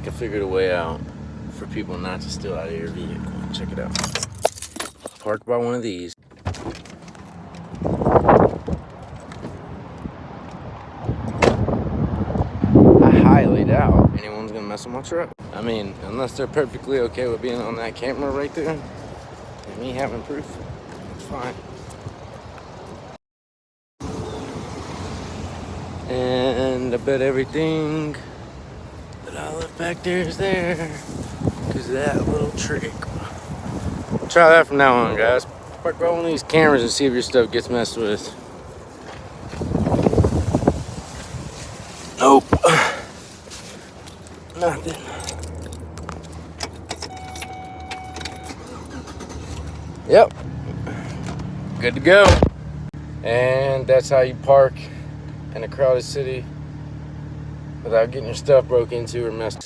I figured a way out for people not to steal out of your vehicle. Check it out. Parked by one of these. I highly doubt anyone's gonna mess with my truck. I mean, unless they're perfectly okay with being on that camera right there and me having proof, it's fine. And I bet everything that I left back there is there because of that little trick. Try that from now on, guys. Park by one of these cameras and see if your stuff gets messed with. Nope. Nothing. Yep. Good to go. And that's how you park in a crowded city without getting your stuff broke into or messed